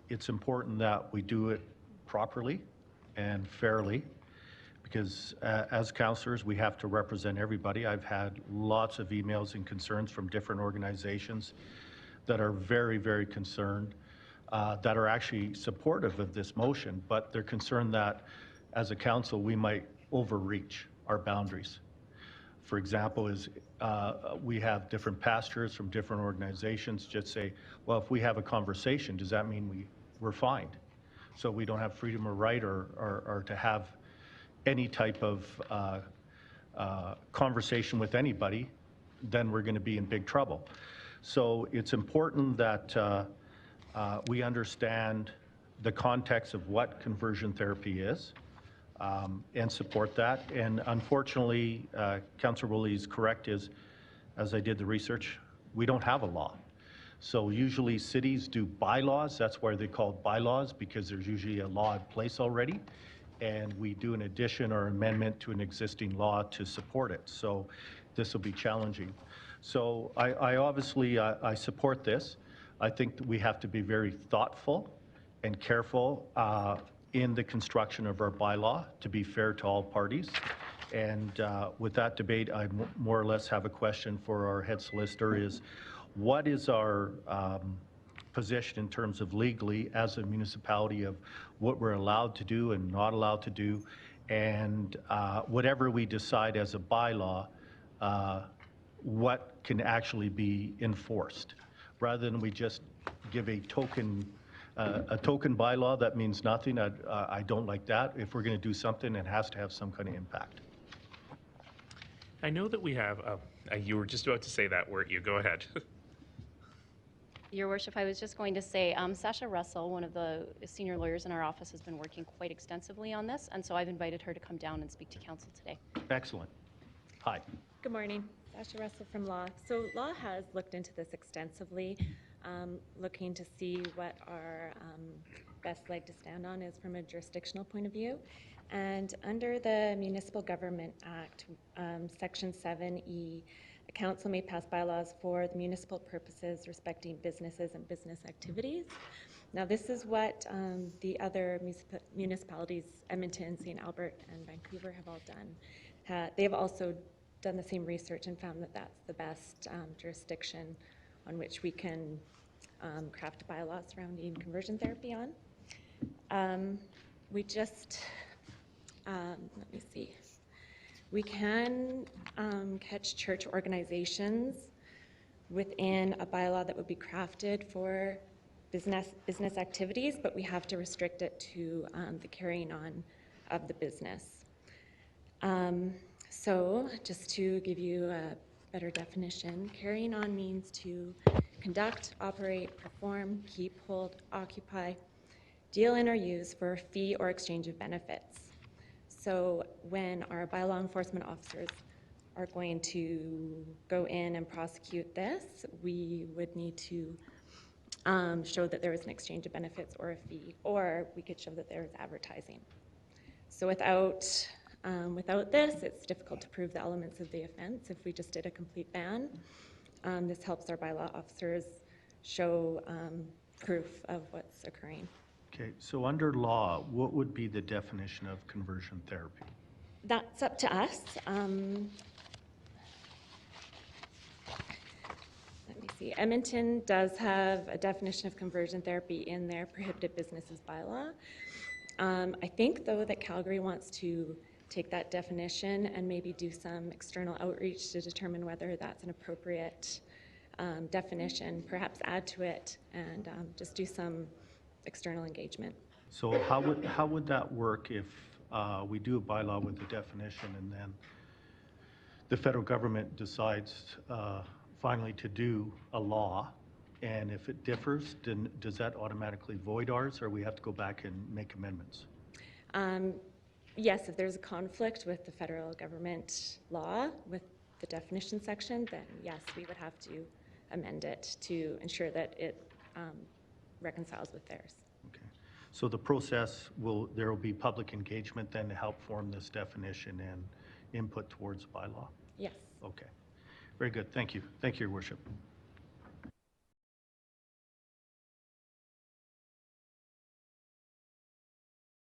it's important that we do it properly and fairly, because as councillors, we have to represent everybody. I've had lots of emails and concerns from different organizations that are very, very concerned, that are actually supportive of this motion, but they're concerned that as a council, we might overreach our boundaries. For example, we have different pastors from different organizations just say, well, if we have a conversation, does that mean we're fined? So we don't have freedom of right or to have any type of conversation with anybody, then we're going to be in big trouble. So it's important that we understand the context of what conversion therapy is and support that. And unfortunately, Councillor Woolley is correct, as I did the research, we don't have a law. So usually cities do bylaws. That's why they're called bylaws, because there's usually a law in place already. And we do an addition or amendment to an existing law to support it. So this will be challenging. So I obviously I support this. I think that we have to be very thoughtful and careful in the construction of our bylaw to be fair to all parties. And with that debate, I more or less have a question for our head solicitor is, what is our position in terms of legally as a municipality of what we're allowed to do and not allowed to do, and whatever we decide as a bylaw, what can actually be enforced, rather than we just give a token bylaw that means nothing. I don't like that. If we're going to do something, it has to have some kind of impact. I know that we have, you were just about to say that, weren't you? Go ahead. Your Worship, I was just going to say, Sasha Russell, one of the senior lawyers in our office, has been working quite extensively on this, and so I've invited her to come down and speak to council today. Excellent. Hi. Good morning. Sasha Russell from Law. So Law has looked into this extensively, looking to see what our best leg to stand on is from a jurisdictional point of view. And under the Municipal Government Act, Section 7E, a council may pass bylaws for the municipal purposes respecting businesses and business activities. Now, this is what the other municipalities, Edmonton, St. Albert, and Vancouver, have all done. They have also done the same research and found that that's the best jurisdiction on which we can craft bylaws surrounding conversion therapy on. We just, let me see. We can catch church organizations within a bylaw that would be crafted for business activities, but we have to restrict it to the carrying on of the business. So just to give you a better definition, carrying on means to conduct, operate, perform, keep, hold, occupy, deal in or use for a fee or exchange of benefits. So when our bylaw enforcement officers are going to go in and prosecute this, we would need to show that there is an exchange of benefits or a fee, or we could show that there is advertising. So without this, it's difficult to prove the elements of the offense if we just did a complete ban. This helps our bylaw officers show proof of what's occurring. Okay, so under law, what would be the definition of conversion therapy? That's up to us. Let me see. Edmonton does have a definition of conversion therapy in their prohibited businesses bylaw. I think, though, that Calgary wants to take that definition and maybe do some external outreach to determine whether that's an appropriate definition, perhaps add to it and just do some external engagement. So how would that work if we do a bylaw with a definition and then the federal government decides finally to do a law, and if it differs, then does that automatically void ours, or we have to go back and make amendments? Yes, if there's a conflict with the federal government law with the definition section, then yes, we would have to amend it to ensure that it reconciles with theirs. Okay. So the process there will be public engagement then to help form this definition and input towards bylaw? Yes. Okay. Very good. Thank you. Thank you, Your Worship.